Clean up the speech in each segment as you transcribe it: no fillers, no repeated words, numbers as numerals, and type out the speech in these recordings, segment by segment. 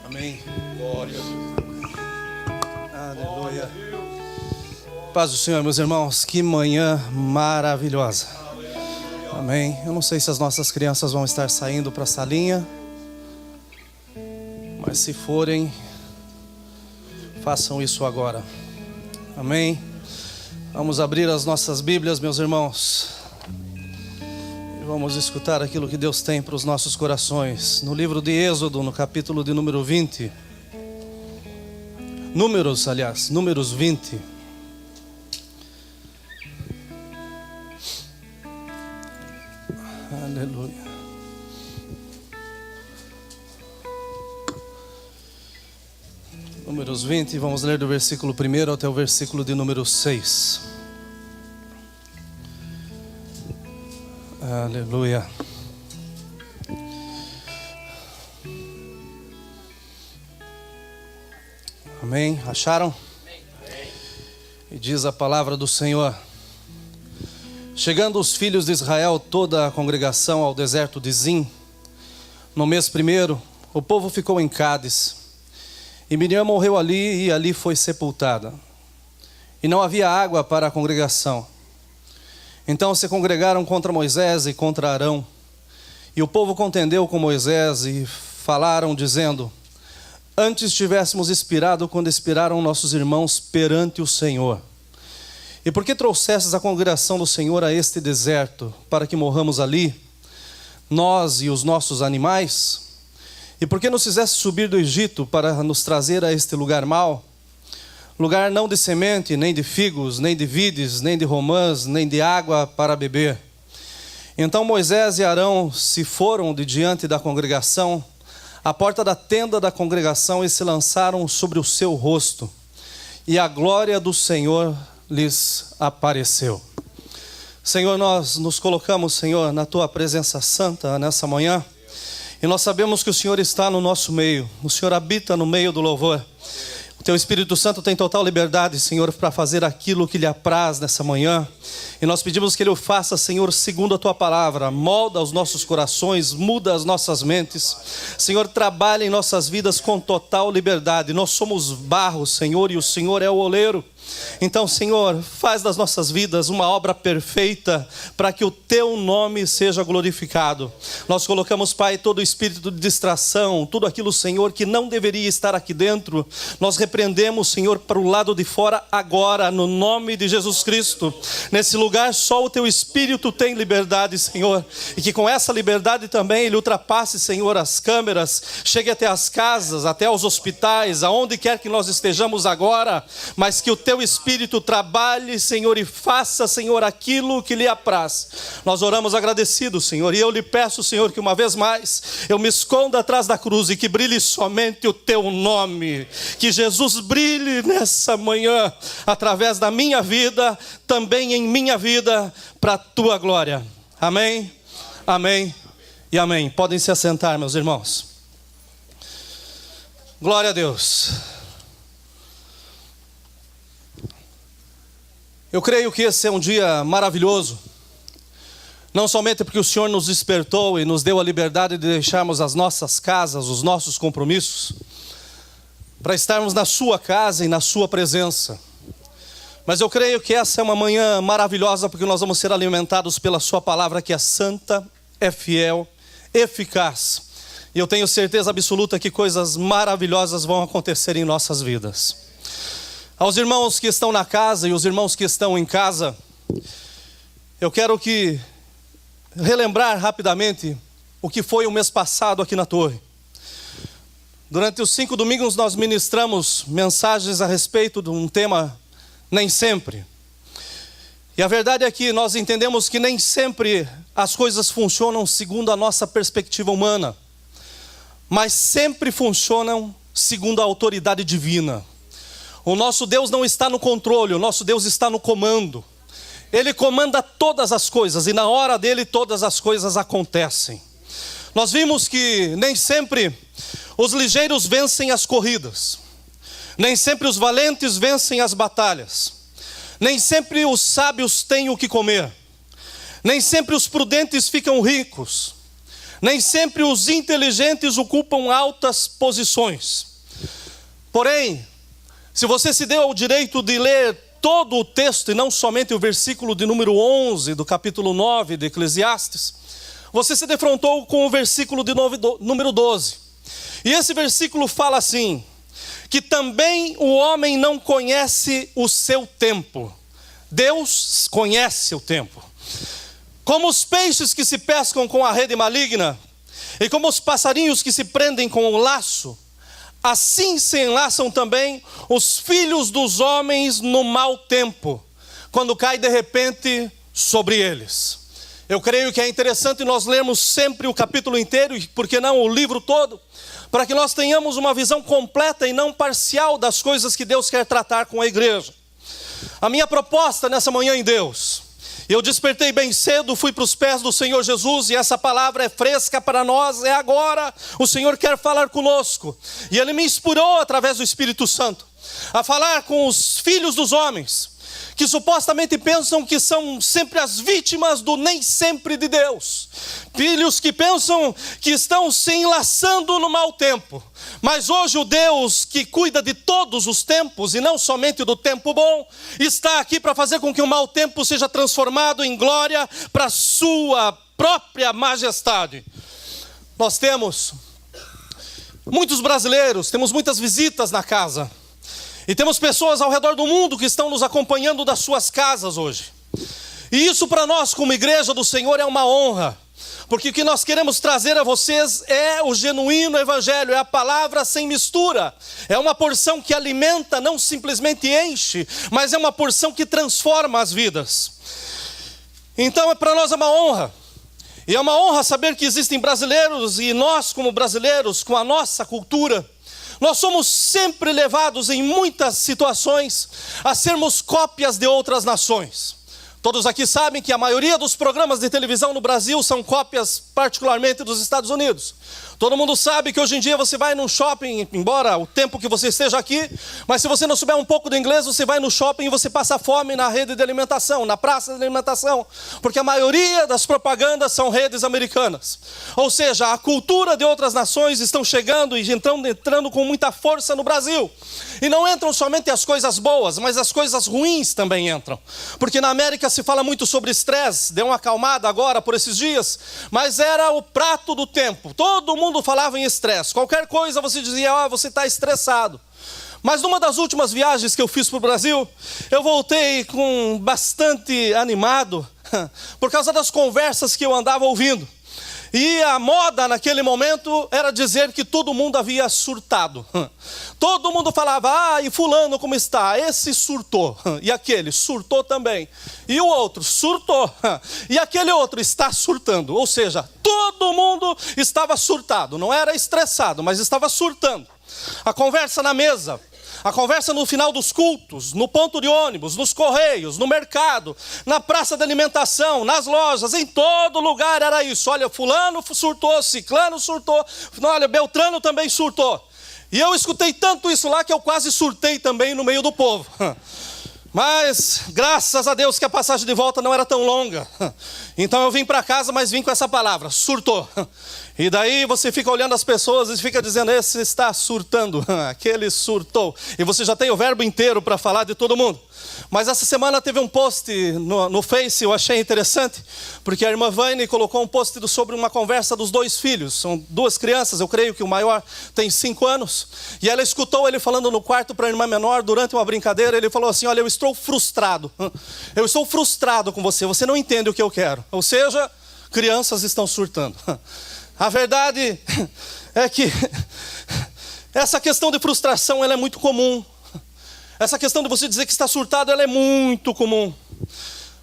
Amém. Glória a Deus. Aleluia. Paz do Senhor, meus irmãos. Que manhã maravilhosa. Amém. Eu não sei se as nossas crianças vão estar saindo para a salinha, mas se forem, façam isso agora. Amém. Vamos abrir as nossas Bíblias, meus irmãos, e vamos escutar aquilo que Deus tem para os nossos corações. No livro de Êxodo, no capítulo de número 20. Números 20. Aleluia. Números 20, vamos ler do versículo 1 até o versículo de número 6. Aleluia. Amém? Acharam? E diz a palavra do Senhor: chegando os filhos de Israel, toda a congregação, ao deserto de Zim, no mês primeiro, o povo ficou em Cádiz. E Miriam morreu ali e ali foi sepultada. E não havia água para a congregação. Então se congregaram contra Moisés e contra Arão. E o povo contendeu com Moisés e falaram dizendo: antes tivéssemos expirado quando expiraram nossos irmãos perante o Senhor. E por que trouxestes a congregação do Senhor a este deserto, para que morramos ali, nós e os nossos animais? E por que nos fizeste subir do Egito para nos trazer a este lugar mau? Lugar não de semente, nem de figos, nem de vides, nem de romãs, nem de água para beber. Então Moisés e Arão se foram de diante da congregação, à porta da tenda da congregação, e se lançaram sobre o seu rosto. E a glória do Senhor lhes apareceu. Senhor, nós nos colocamos, Senhor, na Tua presença santa nessa manhã. E nós sabemos que o Senhor está no nosso meio. O Senhor habita no meio do louvor. O Teu Espírito Santo tem total liberdade, Senhor, para fazer aquilo que lhe apraz nessa manhã. E nós pedimos que Ele o faça, Senhor, segundo a Tua palavra. Molda os nossos corações, muda as nossas mentes. Senhor, trabalha em nossas vidas com total liberdade. Nós somos barro, Senhor, e o Senhor é o oleiro. Então, Senhor, faz das nossas vidas uma obra perfeita para que o Teu nome seja glorificado. Nós colocamos, Pai, todo o espírito de distração, tudo aquilo, Senhor, que não deveria estar aqui dentro. Nós repreendemos, Senhor, para o lado de fora agora, no nome de Jesus Cristo. Nesse lugar só o Teu Espírito tem liberdade, Senhor. E que com essa liberdade também Ele ultrapasse, Senhor, as câmeras, chegue até as casas, até os hospitais, aonde quer que nós estejamos agora, mas que o Teu Espírito trabalhe, Senhor, e faça, Senhor, aquilo que lhe apraz. Nós oramos agradecidos, Senhor, e eu lhe peço, Senhor, que uma vez mais eu me esconda atrás da cruz e que brilhe somente o Teu nome. Que Jesus brilhe nessa manhã, através da minha vida, também em minha vida, para a Tua glória. Amém, amém e amém. Podem se assentar, meus irmãos. Glória a Deus. Eu creio que esse é um dia maravilhoso, não somente porque o Senhor nos despertou e nos deu a liberdade de deixarmos as nossas casas, os nossos compromissos, para estarmos na Sua casa e na Sua presença. Mas eu creio que essa é uma manhã maravilhosa porque nós vamos ser alimentados pela Sua palavra, que é santa, é fiel, eficaz. E eu tenho certeza absoluta que coisas maravilhosas vão acontecer em nossas vidas. Aos irmãos que estão na casa e os irmãos que estão em casa, eu quero relembrar rapidamente o que foi o mês passado aqui na Torre. Durante os 5 domingos nós ministramos mensagens a respeito de um tema nem sempre. E a verdade é que nós entendemos que nem sempre as coisas funcionam segundo a nossa perspectiva humana, mas sempre funcionam segundo a autoridade divina. O nosso Deus não está no controle, o nosso Deus está no comando. Ele comanda todas as coisas e na hora dele todas as coisas acontecem. Nós vimos que nem sempre os ligeiros vencem as corridas. Nem sempre os valentes vencem as batalhas. Nem sempre os sábios têm o que comer. Nem sempre os prudentes ficam ricos. Nem sempre os inteligentes ocupam altas posições. Porém, se você se deu ao direito de ler todo o texto e não somente o versículo de número 11 do capítulo 9 de Eclesiastes, você se defrontou com o versículo de número 12. E esse versículo fala assim, que também o homem não conhece o seu tempo. Deus conhece o tempo. Como os peixes que se pescam com a rede maligna, e como os passarinhos que se prendem com o laço, assim se enlaçam também os filhos dos homens no mau tempo, quando cai de repente sobre eles. Eu creio que é interessante nós lermos sempre o capítulo inteiro, e por que não o livro todo, para que nós tenhamos uma visão completa e não parcial das coisas que Deus quer tratar com a igreja. A minha proposta nessa manhã em Deus, eu despertei bem cedo, fui para os pés do Senhor Jesus, e essa palavra é fresca para nós, é agora. O Senhor quer falar conosco, e Ele me inspirou através do Espírito Santo, a falar com os filhos dos homens, que supostamente pensam que são sempre as vítimas do nem sempre de Deus. Filhos que pensam que estão se enlaçando no mau tempo. Mas hoje o Deus que cuida de todos os tempos, e não somente do tempo bom, está aqui para fazer com que o mau tempo seja transformado em glória para a sua própria majestade. Nós temos muitos brasileiros, temos muitas visitas na casa. E temos pessoas ao redor do mundo que estão nos acompanhando das suas casas hoje. E isso para nós como igreja do Senhor é uma honra. Porque o que nós queremos trazer a vocês é o genuíno evangelho, é a palavra sem mistura. É uma porção que alimenta, não simplesmente enche, mas é uma porção que transforma as vidas. Então para nós é uma honra. E é uma honra saber que existem brasileiros, e nós como brasileiros, com a nossa cultura, nós somos sempre levados em muitas situações a sermos cópias de outras nações. Todos aqui sabem que a maioria dos programas de televisão no Brasil são cópias particularmente dos Estados Unidos. Todo mundo sabe que hoje em dia você vai num shopping, embora o tempo que você esteja aqui, mas se você não souber um pouco do inglês, você vai no shopping e você passa fome na rede de alimentação, na praça de alimentação, porque a maioria das propagandas são redes americanas. Ou seja, a cultura de outras nações estão chegando e entrando com muita força no Brasil. E não entram somente as coisas boas, mas as coisas ruins também entram. Porque na América se fala muito sobre estresse, deu uma acalmada agora por esses dias, mas era o prato do tempo. Todo mundo falava em estresse. Qualquer coisa você dizia, você está estressado. Mas numa das últimas viagens que eu fiz para o Brasil, eu voltei com bastante animado, por causa das conversas que eu andava ouvindo. E a moda naquele momento era dizer que todo mundo havia surtado. Todo mundo falava, e fulano como está? Esse surtou. E aquele surtou também. E o outro surtou. E aquele outro está surtando. Ou seja, todo mundo estava surtado. Não era estressado, mas estava surtando. A conversa na mesa, a conversa no final dos cultos, no ponto de ônibus, nos correios, no mercado, na praça de alimentação, nas lojas, em todo lugar era isso. Olha, fulano surtou, ciclano surtou, olha, Beltrano também surtou. E eu escutei tanto isso lá que eu quase surtei também no meio do povo. Mas, graças a Deus que a passagem de volta não era tão longa. Então eu vim para casa, mas vim com essa palavra, surtou. E daí você fica olhando as pessoas e fica dizendo, esse está surtando, aquele surtou. E você já tem o verbo inteiro para falar de todo mundo. Mas essa semana teve um post no Face, eu achei interessante, porque a irmã Vane colocou um post sobre uma conversa dos dois filhos. São duas crianças, eu creio que o maior tem 5 anos. E ela escutou ele falando no quarto para a irmã menor, durante uma brincadeira, ele falou assim, olha, eu estou frustrado. Eu estou frustrado com você, você não entende o que eu quero. Ou seja, crianças estão surtando. A verdade é que essa questão de frustração ela é muito comum. Essa questão de você dizer que está surtado, ela é muito comum.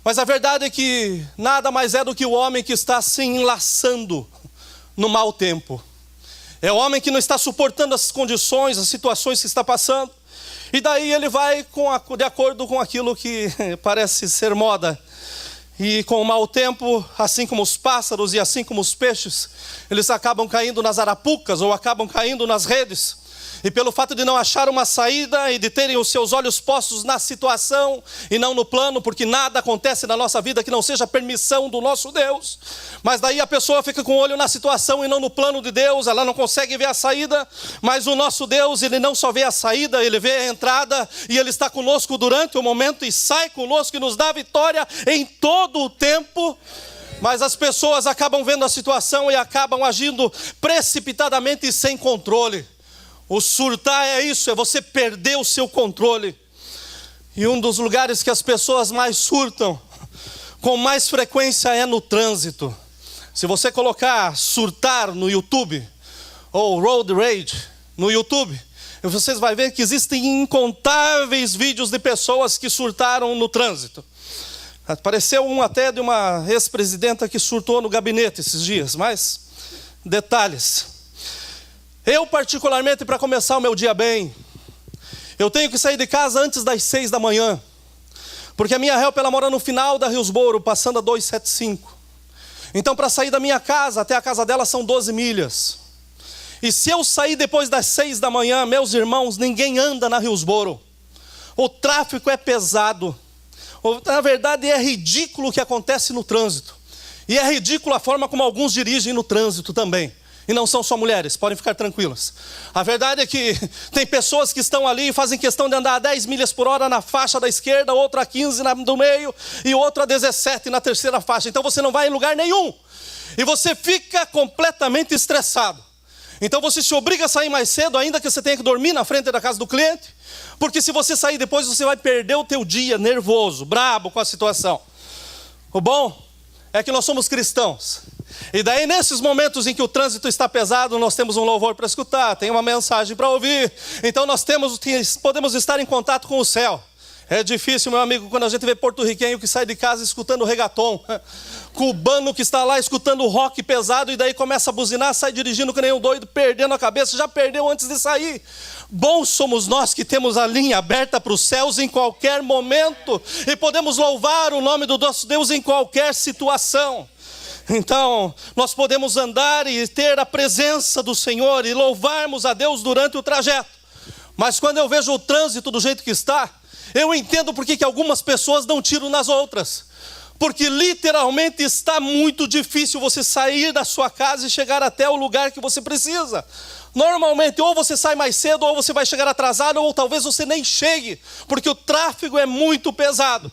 Mas a verdade é que nada mais é do que o homem que está se enlaçando no mau tempo. É o homem que não está suportando as condições, as situações que está passando. E daí ele vai de acordo com aquilo que parece ser moda. E com o mau tempo, assim como os pássaros e assim como os peixes, eles acabam caindo nas arapucas ou acabam caindo nas redes. E pelo fato de não achar uma saída e de terem os seus olhos postos na situação e não no plano, porque nada acontece na nossa vida que não seja permissão do nosso Deus. Mas daí a pessoa fica com o olho na situação e não no plano de Deus, ela não consegue ver a saída. Mas o nosso Deus, Ele não só vê a saída, Ele vê a entrada, e Ele está conosco durante o momento e sai conosco e nos dá vitória em todo o tempo. Mas as pessoas acabam vendo a situação e acabam agindo precipitadamente e sem controle. O surtar é isso, é você perder o seu controle. E um dos lugares que as pessoas mais surtam, com mais frequência, é no trânsito. Se você colocar surtar no YouTube, ou road rage no YouTube, vocês vão ver que existem incontáveis vídeos de pessoas que surtaram no trânsito. Apareceu um até de uma ex-presidenta que surtou no gabinete esses dias, mas detalhes. Eu particularmente, para começar o meu dia bem, eu tenho que sair de casa antes das 6 da manhã, porque a minha help ela mora no final da Hillsboro, passando a 275. Então para sair da minha casa até a casa dela são 12 milhas. E se eu sair depois das 6 da manhã, meus irmãos, ninguém anda na Hillsboro. O tráfego é pesado. Na verdade é ridículo o que acontece no trânsito. E é ridículo a forma como alguns dirigem no trânsito também. E não são só mulheres, podem ficar tranquilas. A verdade é que tem pessoas que estão ali e fazem questão de andar a 10 milhas por hora na faixa da esquerda, outro a 15 do meio e outro a 17 na terceira faixa. Então você não vai em lugar nenhum. E você fica completamente estressado. Então você se obriga a sair mais cedo, ainda que você tenha que dormir na frente da casa do cliente. Porque se você sair depois, você vai perder o teu dia nervoso, brabo com a situação. O bom é que nós somos cristãos. E daí nesses momentos em que o trânsito está pesado, nós temos um louvor para escutar, tem uma mensagem para ouvir. Então nós podemos estar em contato com o céu. É difícil, meu amigo, quando a gente vê porto-riquenho que sai de casa escutando reggaeton, cubano que está lá escutando rock pesado e daí começa a buzinar, sai dirigindo que nem um doido, perdendo a cabeça, já perdeu antes de sair. Bons somos nós que temos a linha aberta para os céus em qualquer momento e podemos louvar o nome do nosso Deus em qualquer situação. Então, nós podemos andar e ter a presença do Senhor e louvarmos a Deus durante o trajeto. Mas quando eu vejo o trânsito do jeito que está, eu entendo por que algumas pessoas dão tiro nas outras. Porque literalmente está muito difícil você sair da sua casa e chegar até o lugar que você precisa. Normalmente ou você sai mais cedo ou você vai chegar atrasado ou talvez você nem chegue, porque o tráfego é muito pesado.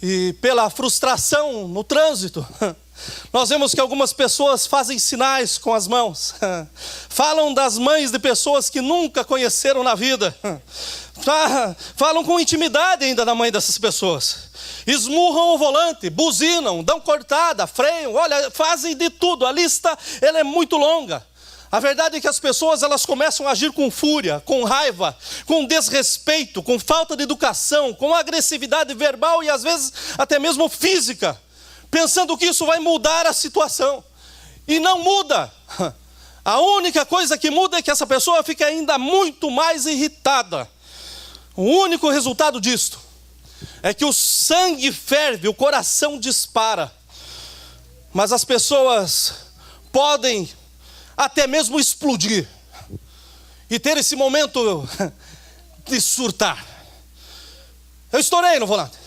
E pela frustração no trânsito, nós vemos que algumas pessoas fazem sinais com as mãos. Falam das mães de pessoas que nunca conheceram na vida. Falam com intimidade ainda da mãe dessas pessoas. Esmurram o volante, buzinam, dão cortada, freiam, olha, fazem de tudo. A lista ela é muito longa. A verdade é que as pessoas elas começam a agir com fúria, com raiva, com desrespeito, com falta de educação, com agressividade verbal e às vezes até mesmo física, pensando que isso vai mudar a situação. E não muda. A única coisa que muda é que essa pessoa fica ainda muito mais irritada. O único resultado disto é que o sangue ferve, o coração dispara. Mas as pessoas podem até mesmo explodir e ter esse momento de surtar. Eu estourei no volante.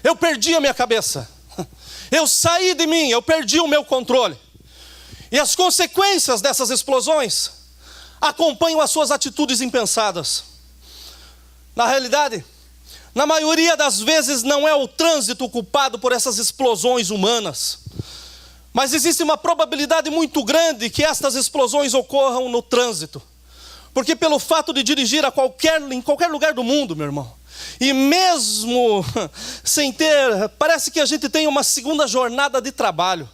Eu perdi a minha cabeça. Eu saí de mim, eu perdi o meu controle. E as consequências dessas explosões acompanham as suas atitudes impensadas. Na realidade, na maioria das vezes não é o trânsito culpado por essas explosões humanas. Mas existe uma probabilidade muito grande que estas explosões ocorram no trânsito. Porque pelo fato de dirigir em qualquer lugar do mundo, meu irmão, e mesmo sem ter, parece que a gente tem uma segunda jornada de trabalho.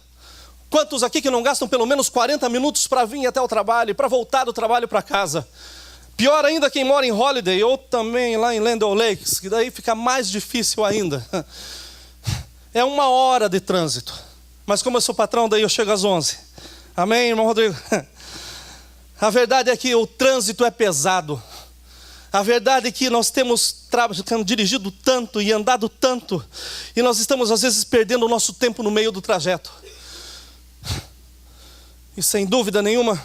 Quantos aqui que não gastam pelo menos 40 minutos para vir até o trabalho e para voltar do trabalho para casa? Pior ainda quem mora em Holiday ou também lá em Land O'Lakes, que daí fica mais difícil ainda. É 1 hora de trânsito. Mas como eu sou patrão, daí eu chego às 11. Amém, irmão Rodrigo? A verdade é que o trânsito é pesado. A verdade é que nós temos dirigido tanto e andado tanto, e nós estamos às vezes perdendo o nosso tempo no meio do trajeto. E sem dúvida nenhuma,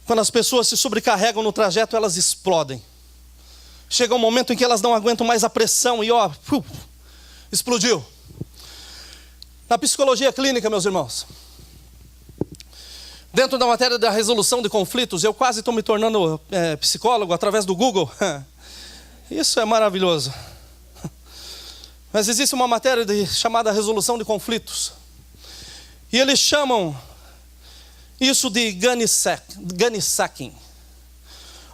Quando as pessoas se sobrecarregam no trajeto, elas explodem. Chega um momento em que elas não aguentam mais a pressão e explodiu. Na psicologia clínica, meus irmãos, dentro da matéria da resolução de conflitos, eu quase estou me tornando psicólogo através do Google. Isso é maravilhoso. Mas existe uma matéria chamada resolução de conflitos. E eles chamam isso de gunny sacking.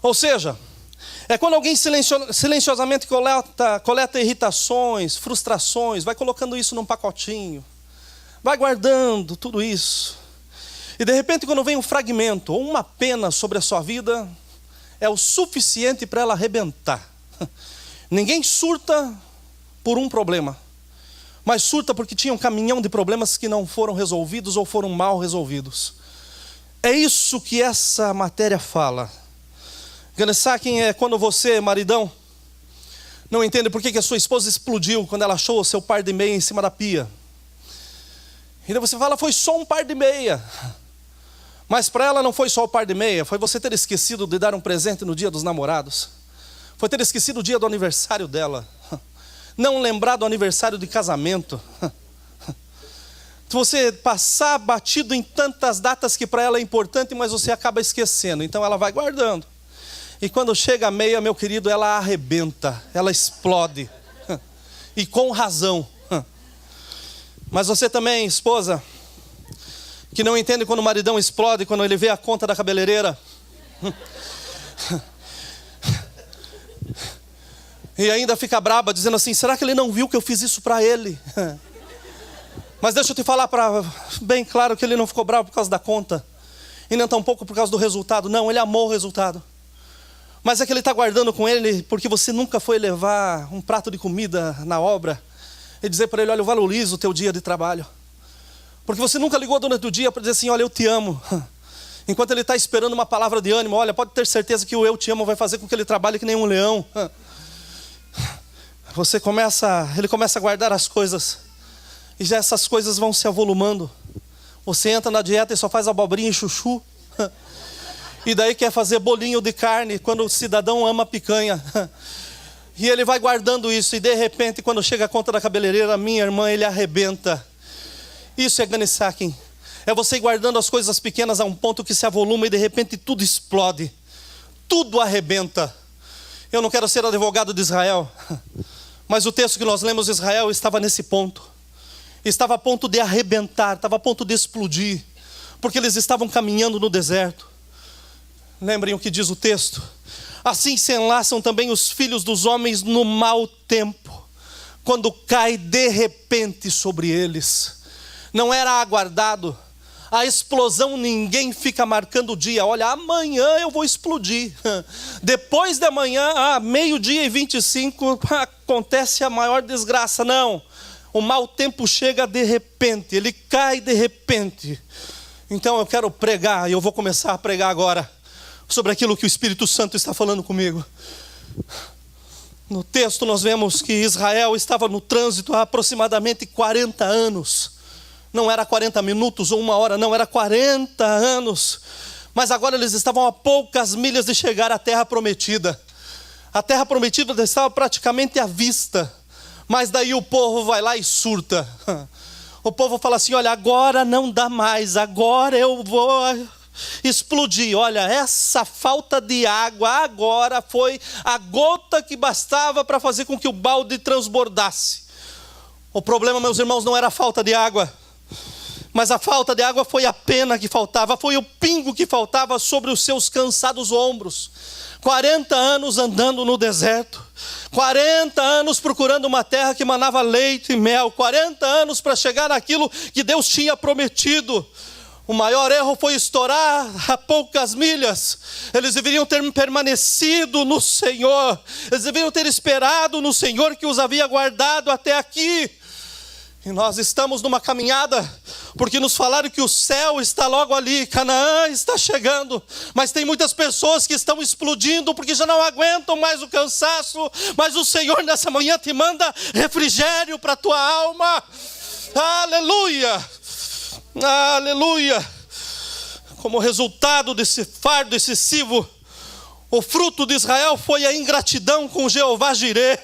Ou seja, é quando alguém silenciosamente coleta irritações, frustrações, vai colocando isso num pacotinho, vai guardando tudo isso. E de repente, quando vem um fragmento ou uma pena sobre a sua vida, é o suficiente para ela arrebentar. Ninguém surta por um problema, mas surta porque tinha um caminhão de problemas que não foram resolvidos ou foram mal resolvidos. É isso que essa matéria fala. Gunny sacking é quando você, maridão, não entende por que a sua esposa explodiu quando ela achou o seu par de meia em cima da pia. E daí você fala, foi só um par de meia. Mas para ela não foi só o par de meia, foi você ter esquecido de dar um presente no dia dos namorados. Foi ter esquecido o dia do aniversário dela. Não lembrar do aniversário de casamento. Você passar batido em tantas datas que para ela é importante, mas você acaba esquecendo. Então ela vai guardando. E quando chega a meia, meu querido, ela arrebenta, ela explode. E com razão. Mas você também, esposa, que não entende quando o maridão explode, quando ele vê a conta da cabeleireira. E ainda fica braba, dizendo assim, será que ele não viu que eu fiz isso para ele? Mas deixa eu te falar bem claro que ele não ficou bravo por causa da conta. E nem tampouco por causa do resultado. Não, ele amou o resultado. Mas é que ele está guardando com ele porque você nunca foi levar um prato de comida na obra e dizer para ele, olha, eu valorizo o teu dia de trabalho. Porque você nunca ligou durante o dia para dizer assim, olha, eu te amo. Enquanto ele está esperando uma palavra de ânimo, olha, pode ter certeza que o eu te amo vai fazer com que ele trabalhe que nem um leão. Ele começa a guardar as coisas. E já essas coisas vão se avolumando. Você entra na dieta e só faz abobrinha e chuchu. E daí quer fazer bolinho de carne quando o cidadão ama picanha. E ele vai guardando isso. E de repente, quando chega a conta da cabeleireira, minha irmã, ele arrebenta. Isso é gunny sacking. É você ir guardando as coisas pequenas a um ponto que se avoluma e de repente tudo explode. Tudo arrebenta. Eu não quero ser advogado de Israel, mas o texto que nós lemos de Israel estava nesse ponto. Estava a ponto de arrebentar, estava a ponto de explodir, porque eles estavam caminhando no deserto. Lembrem o que diz o texto. Assim se enlaçam também os filhos dos homens no mau tempo, quando cai de repente sobre eles. Não era aguardado. A explosão, ninguém fica marcando o dia. Olha, amanhã eu vou explodir. Depois de amanhã, meio-dia e 25, acontece a maior desgraça. Não. O mau tempo chega de repente, ele cai de repente. Então eu quero pregar, e eu vou começar a pregar agora, sobre aquilo que o Espírito Santo está falando comigo. No texto nós vemos que Israel estava no trânsito há aproximadamente 40 anos. Não era 40 minutos ou uma hora, não, era 40 anos. Mas agora eles estavam a poucas milhas de chegar à terra prometida. A terra prometida estava praticamente à vista. Mas daí o povo vai lá e surta. O povo fala assim, olha, agora não dá mais, agora eu vou explodir. Olha, essa falta de água agora foi a gota que bastava para fazer com que o balde transbordasse. O problema, meus irmãos, não era a falta de água. Mas a falta de água foi a pena que faltava, foi o pingo que faltava sobre os seus cansados ombros. 40 anos andando no deserto, 40 anos procurando uma terra que manava leite e mel, 40 anos para chegar naquilo que Deus tinha prometido. O maior erro foi estourar a poucas milhas. Eles deveriam ter permanecido no Senhor, eles deveriam ter esperado no Senhor que os havia guardado até aqui. E nós estamos numa caminhada, porque nos falaram que o céu está logo ali, Canaã está chegando, mas tem muitas pessoas que estão explodindo, porque já não aguentam mais o cansaço, mas o Senhor nessa manhã te manda refrigério para a tua alma. Aleluia, aleluia. Como resultado desse fardo excessivo, o fruto de Israel foi a ingratidão com Jeová Jireh.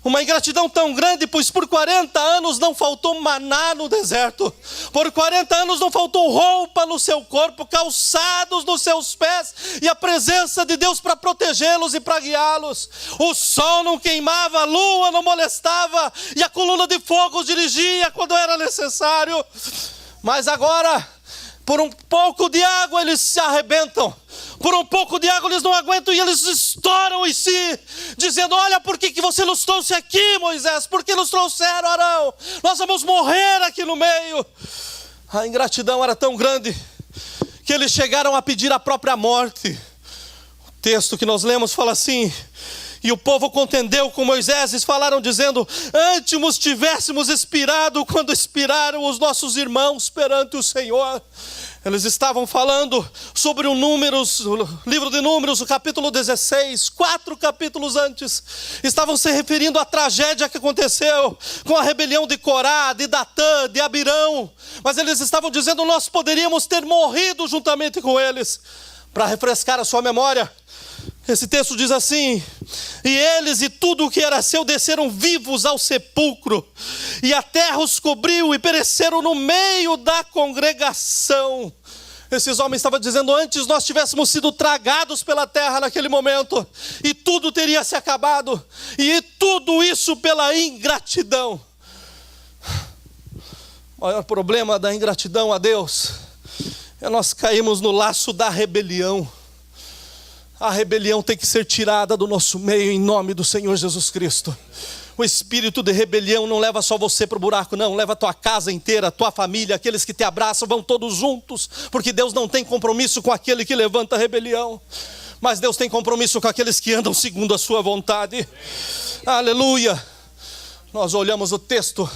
Uma ingratidão tão grande, pois por 40 anos não faltou maná no deserto. Por 40 anos não faltou roupa no seu corpo, calçados nos seus pés e a presença de Deus para protegê-los e para guiá-los. O sol não queimava, a lua não molestava e a coluna de fogo os dirigia quando era necessário. Mas agora, por um pouco de água eles se arrebentam. Por um pouco de água eles não aguentam e eles estouram em si, dizendo: olha, por que você nos trouxe aqui, Moisés? Por que nos trouxeram, Arão? Nós vamos morrer aqui no meio. A ingratidão era tão grande que eles chegaram a pedir a própria morte. O texto que nós lemos fala assim: e o povo contendeu com Moisés e falaram dizendo: antes nos tivéssemos expirado quando expiraram os nossos irmãos perante o Senhor. Eles estavam falando sobre o livro de Números, o capítulo 16, 4 capítulos antes. Estavam se referindo à tragédia que aconteceu com a rebelião de Corá, de Datã, de Abirão. Mas eles estavam dizendo: nós poderíamos ter morrido juntamente com eles. Para refrescar a sua memória, esse texto diz assim: e eles e tudo o que era seu desceram vivos ao sepulcro, e a terra os cobriu e pereceram no meio da congregação. Esses homens estavam dizendo: antes nós tivéssemos sido tragados pela terra naquele momento, e tudo teria se acabado, e tudo isso pela ingratidão. O maior problema da ingratidão a Deus é nós caímos no laço da rebelião. A rebelião tem que ser tirada do nosso meio em nome do Senhor Jesus Cristo. O espírito de rebelião não leva só você para o buraco, não. Leva a tua casa inteira, a tua família, aqueles que te abraçam, vão todos juntos. Porque Deus não tem compromisso com aquele que levanta a rebelião. Mas Deus tem compromisso com aqueles que andam segundo a sua vontade. Aleluia! Nós olhamos o texto,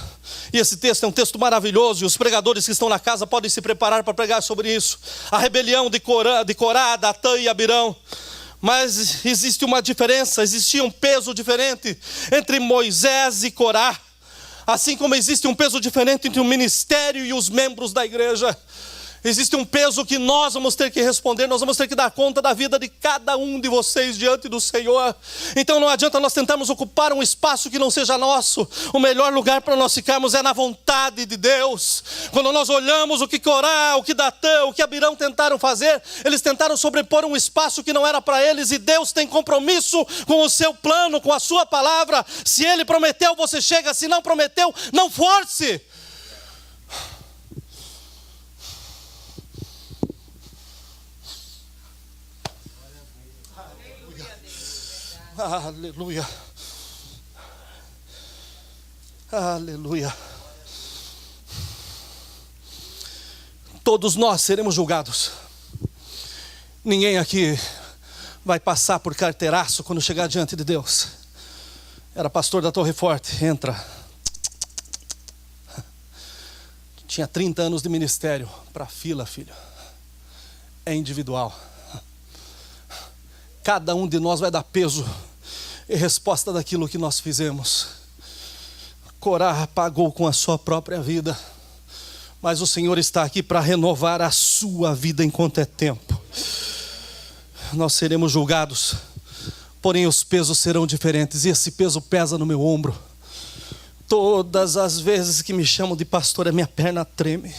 e esse texto é um texto maravilhoso, e os pregadores que estão na casa podem se preparar para pregar sobre isso. A rebelião de Corá, Datã e Abirão. Mas existe uma diferença, existia um peso diferente entre Moisés e Corá. Assim como existe um peso diferente entre o ministério e os membros da igreja. Existe um peso que nós vamos ter que responder, nós vamos ter que dar conta da vida de cada um de vocês diante do Senhor. Então não adianta nós tentarmos ocupar um espaço que não seja nosso. O melhor lugar para nós ficarmos é na vontade de Deus. Quando nós olhamos o que Corá, o que Datã, o que Abirão tentaram fazer, eles tentaram sobrepor um espaço que não era para eles, e Deus tem compromisso com o seu plano, com a sua palavra. Se Ele prometeu, você chega; se não prometeu, não force. Aleluia. Aleluia. Todos nós seremos julgados. Ninguém aqui vai passar por carteiraço quando chegar diante de Deus. Era pastor da Torre Forte, entra. Tinha 30 anos de ministério. Para a fila, filho. É individual. Cada um de nós vai dar peso e resposta daquilo que nós fizemos. Corá pagou com a sua própria vida, mas o Senhor está aqui para renovar a sua vida enquanto é tempo. Nós seremos julgados, porém os pesos serão diferentes, e esse peso pesa no meu ombro. Todas as vezes que me chamam de pastor, a minha perna treme.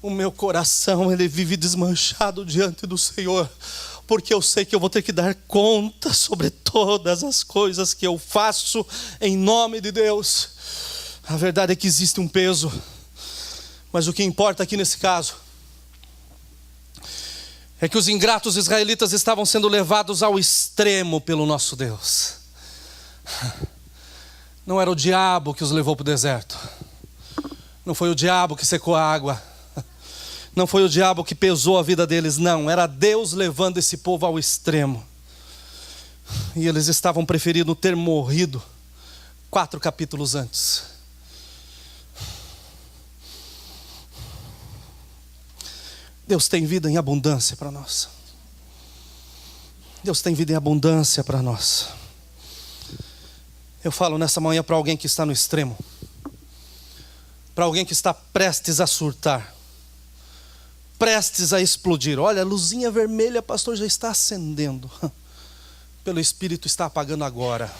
O meu coração, ele vive desmanchado diante do Senhor, porque eu sei que eu vou ter que dar conta sobre todas as coisas que eu faço em nome de Deus. A verdade é que existe um peso, mas o que importa aqui nesse caso é que os ingratos israelitas estavam sendo levados ao extremo pelo nosso Deus. Não era o diabo que os levou para o deserto, não foi o diabo que secou a água, não foi o diabo que pesou a vida deles, não. Era Deus levando esse povo ao extremo. E eles estavam preferindo ter morrido 4 capítulos antes. Deus tem vida em abundância para nós. Deus tem vida em abundância para nós. Eu falo nessa manhã para alguém que está no extremo. Para alguém que está prestes a surtar. prestes a explodir. Olha, a luzinha vermelha, pastor, já está acendendo. Pelo Espírito está apagando agora.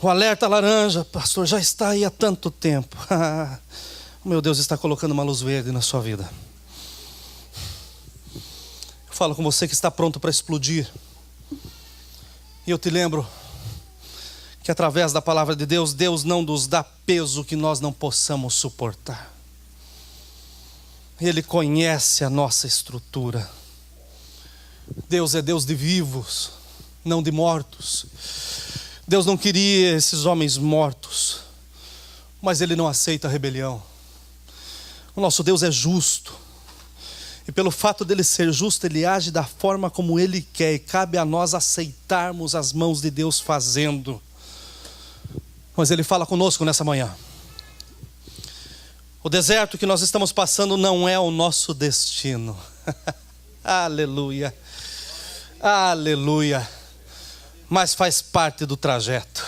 O alerta laranja, pastor, já está aí há tanto tempo. Meu Deus está colocando uma luz verde na sua vida. Eu falo com você que está pronto para explodir. E eu te lembro que através da palavra de Deus, Deus não nos dá peso que nós não possamos suportar. Ele conhece a nossa estrutura. Deus é Deus de vivos, não de mortos. Deus não queria esses homens mortos, mas Ele não aceita a rebelião. O nosso Deus é justo. E pelo fato dele ser justo, Ele age da forma como Ele quer. E cabe a nós aceitarmos as mãos de Deus fazendo. Mas Ele fala conosco nessa manhã. O deserto que nós estamos passando não é o nosso destino. Aleluia. Aleluia. Mas faz parte do trajeto.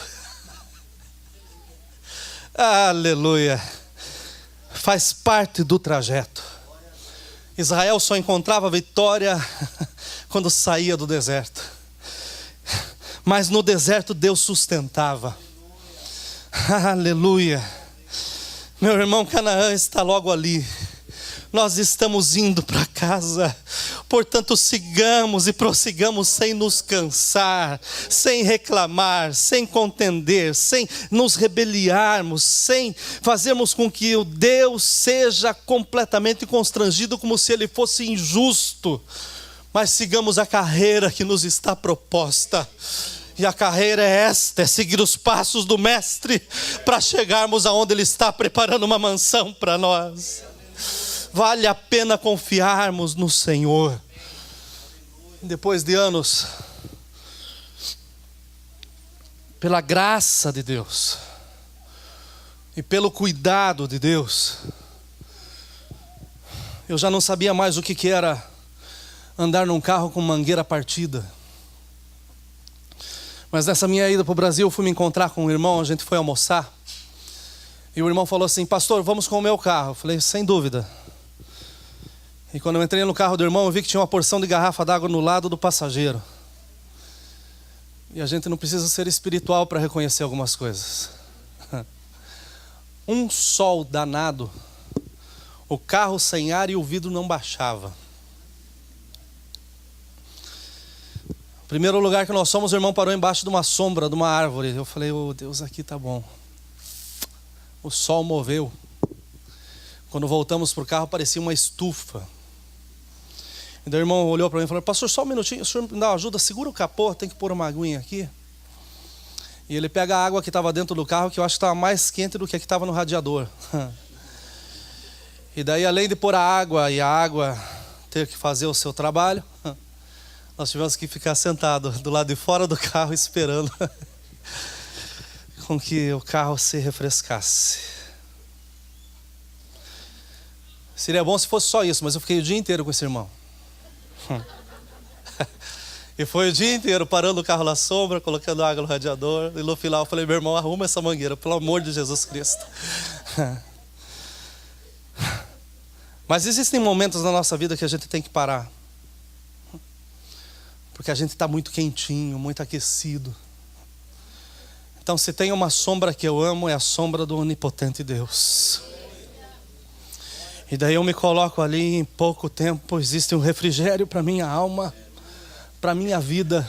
Aleluia. Faz parte do trajeto. Israel só encontrava vitória quando saía do deserto. Mas no deserto Deus sustentava. Aleluia. Meu irmão, Canaã está logo ali. Nós estamos indo para casa. Portanto, sigamos e prossigamos sem nos cansar, sem reclamar, sem contender, sem nos rebeliarmos, sem fazermos com que o Deus seja completamente constrangido como se Ele fosse injusto. Mas sigamos a carreira que nos está proposta. E a carreira é esta, é seguir os passos do Mestre para chegarmos aonde Ele está preparando uma mansão para nós. Vale a pena confiarmos no Senhor. Depois de anos, pela graça de Deus e pelo cuidado de Deus, eu já não sabia mais o que era andar num carro com mangueira partida. Mas nessa minha ida para o Brasil, eu fui me encontrar com um irmão, a gente foi almoçar. E o irmão falou assim: pastor, vamos com o meu carro. Eu falei: sem dúvida. E quando eu entrei no carro do irmão, eu vi que tinha uma porção de garrafa d'água no lado do passageiro. E a gente não precisa ser espiritual para reconhecer algumas coisas. Um sol danado, o carro sem ar e o vidro não baixava. O primeiro lugar que nós fomos, o irmão parou embaixo de uma sombra, de uma árvore. Eu falei: oh Deus, aqui tá bom. O sol moveu. Quando voltamos para o carro, parecia uma estufa. E daí o irmão olhou para mim e falou: pastor, só um minutinho, o senhor me dá uma ajuda, segura o capô, tem que pôr uma aguinha aqui. E ele pega a água que estava dentro do carro, que eu acho que estava mais quente do que a que estava no radiador. E daí, além de pôr a água e a água ter que fazer o seu trabalho, nós tivemos que ficar sentados do lado de fora do carro esperando com que o carro se refrescasse. Seria bom se fosse só isso, mas eu fiquei o dia inteiro com esse irmão. E foi o dia inteiro parando o carro na sombra, colocando água no radiador. E no final eu falei: meu irmão, arruma essa mangueira, pelo amor de Jesus Cristo. Mas existem momentos na nossa vida que a gente tem que parar, porque a gente está muito quentinho, muito aquecido. Então, se tem uma sombra que eu amo, é a sombra do onipotente Deus. E daí eu me coloco ali, e em pouco tempo existe um refrigério para minha alma, para minha vida.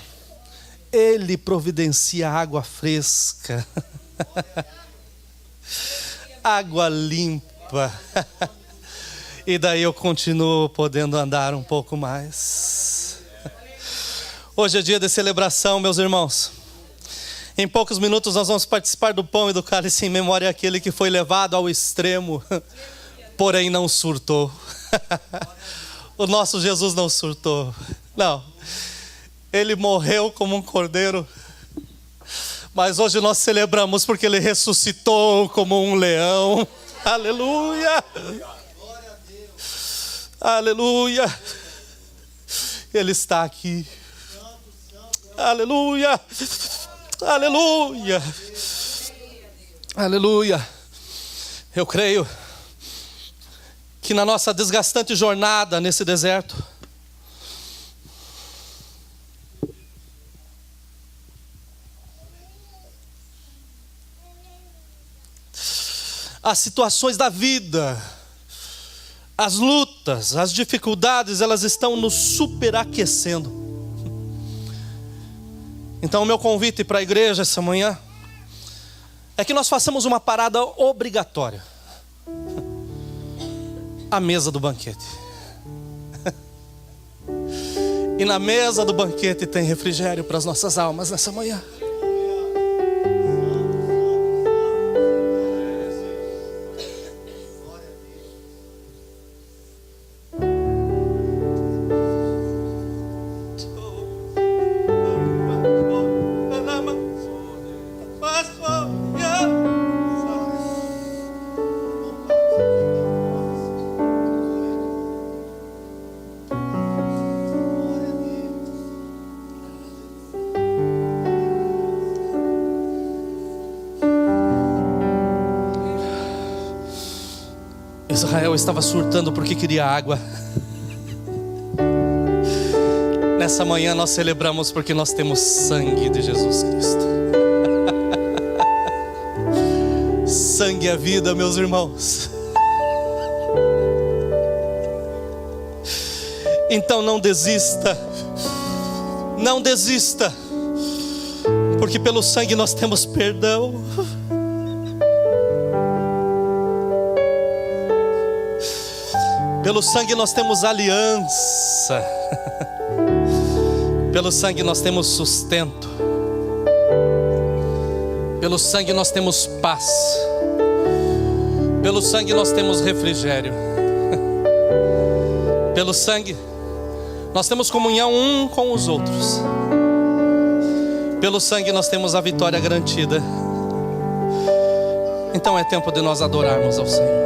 Ele providencia água fresca, água limpa. E daí eu continuo podendo andar um pouco mais. Hoje é dia de celebração, meus irmãos. Em poucos minutos nós vamos participar do pão e do cálice em memória àquele que foi levado ao extremo, porém não surtou. O nosso Jesus não surtou. Não. Ele morreu como um cordeiro. Mas hoje nós celebramos porque Ele ressuscitou como um leão. Aleluia. Aleluia. Ele está aqui. Aleluia. Aleluia. Aleluia. Eu creio que na nossa desgastante jornada nesse deserto, as situações da vida, as lutas, as dificuldades, elas estão nos superaquecendo. Então o meu convite para a igreja essa manhã é que nós façamos uma parada obrigatória. A mesa do banquete. E na mesa do banquete tem refrigério para as nossas almas nessa manhã. Israel estava surtando porque queria água. Nessa manhã nós celebramos porque nós temos sangue de Jesus Cristo. Sangue é vida, meus irmãos. Então não desista. Não desista. Porque pelo sangue nós temos perdão. Pelo sangue nós temos aliança. Pelo sangue nós temos sustento. Pelo sangue nós temos paz. Pelo sangue nós temos refrigério. Pelo sangue nós temos comunhão um com os outros. Pelo sangue nós temos a vitória garantida. Então é tempo de nós adorarmos ao Senhor.